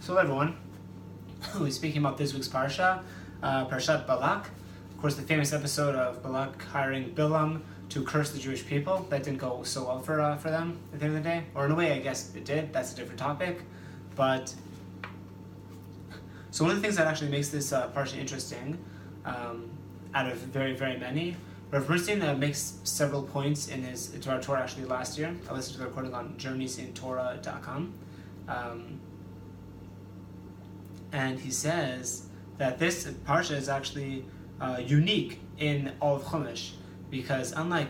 So hello everyone, we're speaking about this week's Parsha, Parashat Balak. Of course, the famous episode of Balak hiring Bilam to curse the Jewish people. That didn't go so well for them at the end of the day. Or in a way, I guess it did. That's a different topic. But, so one of the things that actually makes this Parsha interesting, out of very, very many, Rav Bernstein makes several points in his Torah actually last year. I listened to the recording on journeysintorah.com. And he says that this parsha is actually unique in all of Chumash, because unlike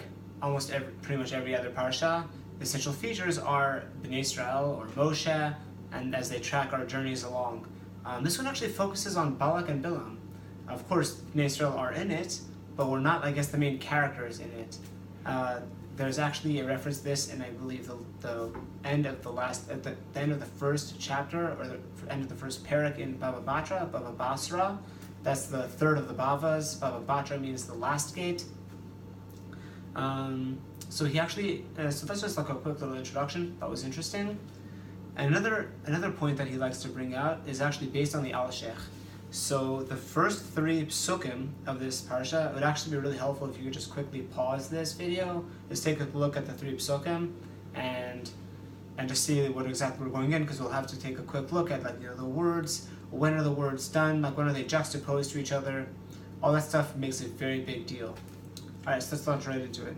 pretty much every other parsha, the essential features are Bnei Israel or Moshe, and as they track our journeys along. This one actually focuses on Balak and Bilam. Of course, Bnei Israel are in it, but we're not, I guess, the main characters in it. There's actually a reference to this in, I believe, the end of the end of the first chapter, or the end of the first parak in Baba Basra. That's the third of the Bavas. Baba Batra means the last gate. So he actually, so that's just like a quick little introduction. That was interesting. And another point that he likes to bring out is actually based on the Al-Sheikh. So the first three psukim of this parsha, it would actually be really helpful if you could just quickly pause this video, just take a look at the three psukim, and just see what exactly we're going in, because we'll have to take a quick look at the words. When are the words done? When are they juxtaposed to each other? All that stuff makes a very big deal. All right, so let's launch right into it.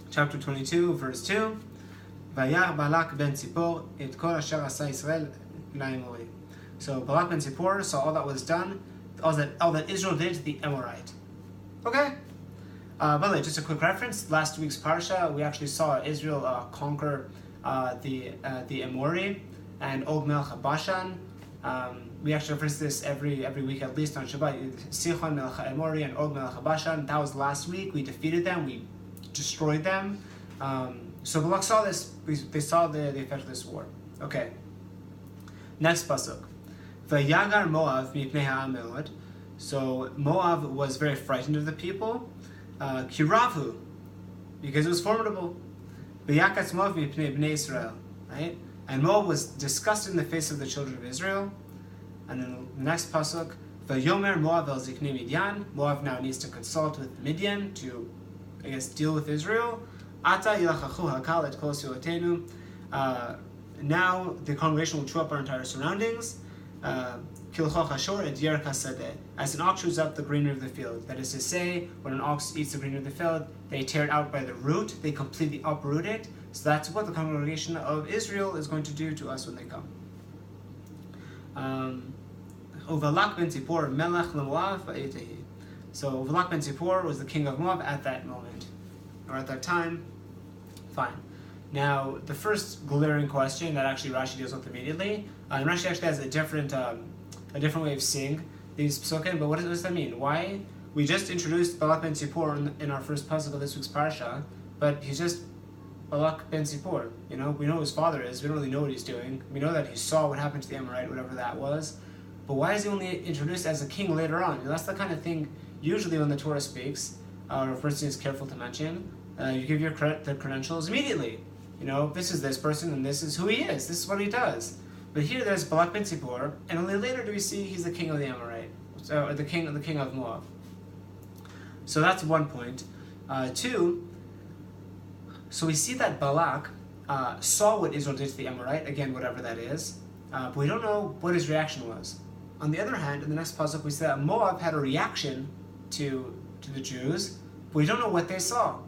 Chapter 22, verse 2. Vayah Balak ben Tzipor et kol asher asa Yisrael la'emori. So Balak ben Zippor saw all that was done, all that Israel did to the Amorite. Okay? By the way, just a quick reference, last week's Parsha, we actually saw Israel conquer the Amori and Og Melech Bashan. We actually reference this every week, at least on Shabbat. Sichon Melech Amori and Og Melech Bashan. That was last week. We defeated them. We destroyed them. So Balak saw this. They saw the effect of this war. Okay. Next pasuk. Vayagar Moav mipnei ha'amod. So Moab was very frightened of the people. Kiravu, because it was formidable. Vayakatz Moav mipnei bnei Israel. Right? And Moab was disgusted in the face of the children of Israel. And then the next pasuk. Vayomer Moab el ziknei Midian. Moab now needs to consult with Midian to, I guess, deal with Israel. Ata yilachachu hakal et kol siotenu. Now the congregation will chew up our entire surroundings. As an ox chews up the greenery of the field. That is to say, when an ox eats the greenery of the field, they tear it out by the root, they completely uproot it. So that's what the congregation of Israel is going to do to us when they come. Uvalak ben Zippor melech leMoav va'etehi. So Uvalak ben Zippor was the king of Moab at that moment, or at that time. Fine. Now, the first glaring question that actually Rashi deals with immediately, and Rashi actually has a different way of seeing these psukim, but what does that mean? Why? We just introduced Balak ben Zippor in our first pasuk of this week's parsha, but he's just Balak ben Zippor. We know who his father is, we don't really know what he's doing. We know that he saw what happened to the Amorite, whatever that was, but why is he only introduced as a king later on? That's the kind of thing, usually when the Torah speaks, or if person is careful to mention, you give the credentials immediately. This is this person, and this is who he is. This is what he does. But here, there's Balak ben Zippor, and only later do we see he's the king of the Amorite, or the king of Moab. So that's one point. Two, so we see that Balak saw what Israel did to the Amorite, again, whatever that is, but we don't know what his reaction was. On the other hand, in the next pasuk, we see that Moab had a reaction to the Jews, but we don't know what they saw.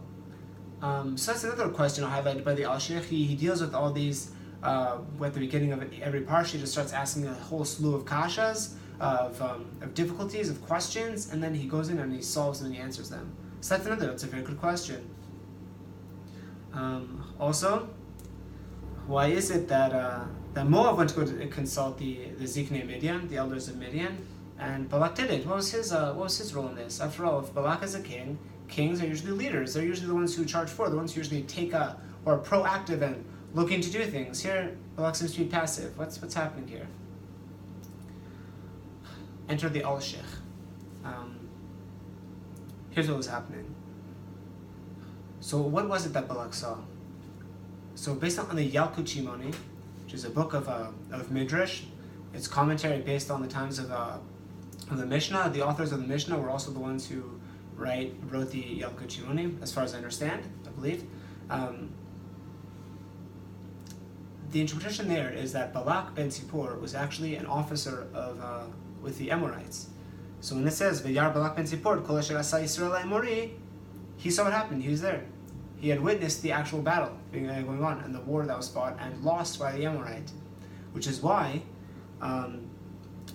So that's another question highlighted by the Al-Sheikh. He deals with all these, at the beginning of every parsha, he just starts asking a whole slew of kashas, of difficulties, of questions, and then he goes in and he solves them and he answers them. So that's a very good question. Also, why is it that Moab went to go to consult the Ziknei Midian, the elders of Midian, and Balak did it? What was his role in this? After all, if Balak is a king, kings are usually leaders. They're usually the ones who charge forward, the ones who usually or are proactive and looking to do things. Here, Balak seems to be passive. What's happening here? Enter the Al-Sheikh. Here's what was happening. So what was it that Balak saw? So based on the Yalkut Shimoni, which is a book of Midrash, It's commentary based on the times of the Mishnah. The authors of the Mishnah were also the ones who wrote the Yalkut Shimoni, as far as I understand, I believe. The interpretation there is that Balak ben Zippor was actually an officer with the Amorites. So when it says V'yar Balak ben Zippor kol asher asa Yisrael Amori, he saw what happened. He was there. He had witnessed the actual battle going on and the war that was fought and lost by the Amorite, which is why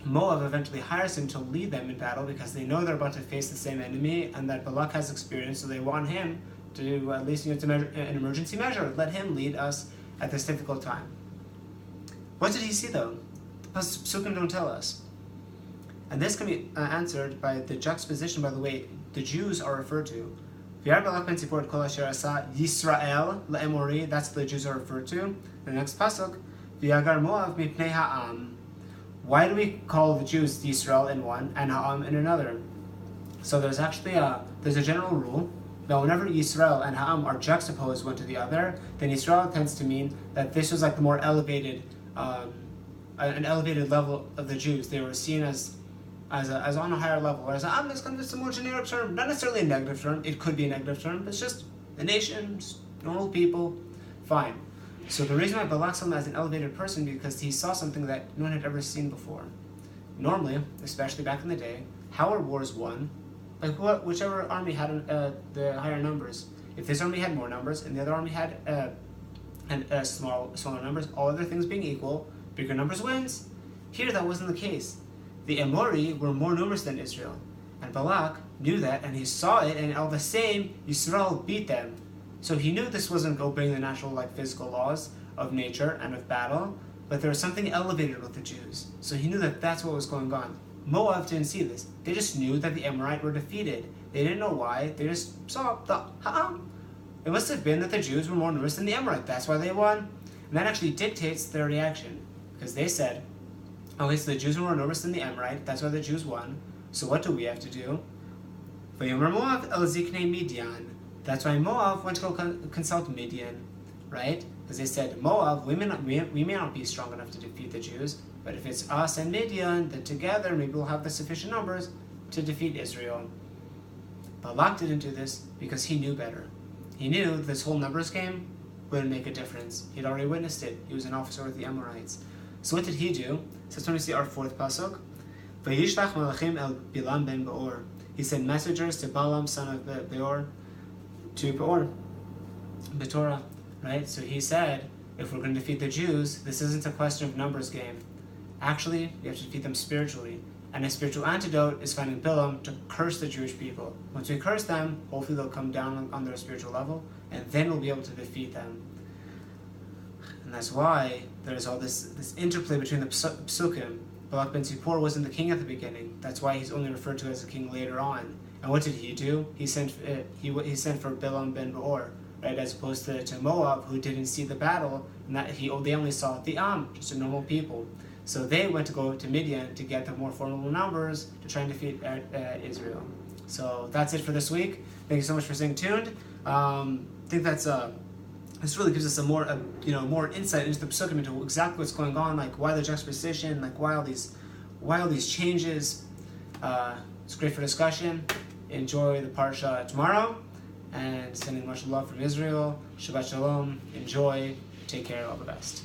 Moab eventually hires him to lead them in battle, because they know they're about to face the same enemy and that Balak has experience, so they want him to at least to measure, an emergency measure. Let him lead us at this difficult time. What did he see though? The Psukim don't tell us. And this can be answered by the juxtaposition, by the way the Jews are referred to. V'yar Balak ben Zippor kol asher asa Yisrael le'emori, that's the Jews are referred to. The next pasuk, V'yagar Moav mipnei ha'am. Why do we call the Jews Yisrael in one and ha'am in another? So there's actually a general rule that whenever Yisrael and ha'am are juxtaposed one to the other, then Yisrael tends to mean that this was like the more elevated, an elevated level of the Jews. They were seen as on a higher level, whereas Am is kind of just a more generic term, not necessarily a negative term. It could be a negative term, but it's just a nation, just normal people, fine. So the reason why Balak saw him as an elevated person, because he saw something that no one had ever seen before. Normally, especially back in the day, how are wars won? Like whichever army had the higher numbers. If this army had more numbers and the other army had smaller numbers, all other things being equal, bigger numbers wins. Here that wasn't the case. The Amori were more numerous than Israel, and Balak knew that, and he saw it, and all the same, Yisrael beat them. So he knew this wasn't obeying the natural, physical laws of nature and of battle, but there was something elevated with the Jews. So he knew that that's what was going on. Moab didn't see this. They just knew that the Amorite were defeated. They didn't know why. They just saw the ha'am. It must have been that the Jews were more numerous than the Amorite. That's why they won. And that actually dictates their reaction, because they said, okay, so the Jews were more numerous than the Amorite, that's why the Jews won. So what do we have to do? Vayomer Moab el ziknei Midian. That's why Moab went to go consult Midian, right? Because they said, Moab, we may not be strong enough to defeat the Jews, but if it's us and Midian, then together maybe we'll have the sufficient numbers to defeat Israel. Balak didn't do this because he knew better. He knew this whole numbers game wouldn't make a difference. He'd already witnessed it. He was an officer with the Amorites. So what did he do? So that's when we see our fourth pasuk. Vayishlach malachim el Bilam ben Beor. He sent messengers to Balaam, son of Beor, to Beor, Betorah, right? So he said, if we're going to defeat the Jews, this isn't a question of numbers game. Actually, we have to defeat them spiritually. And a spiritual antidote is finding Bilam to curse the Jewish people. Once we curse them, hopefully they'll come down on their spiritual level, and then we'll be able to defeat them. And that's why there's all this interplay between the psukim. Balak ben Zippor wasn't the king at the beginning. That's why he's only referred to as a king later on. And what did he do? He sent for Bilam ben Beor, right? As opposed to Moab, who didn't see the battle, and that they only saw the Am, just a normal people. So they went to go to Midian to get the more formidable numbers to try and defeat Israel. So that's it for this week. Thank you so much for staying tuned. I think that's this really gives us a more insight into the psukim, into exactly what's going on, like why the juxtaposition, like why all these changes. It's great for discussion. Enjoy the parsha tomorrow, and sending much love from Israel. Shabbat shalom. Enjoy. Take care. All the best.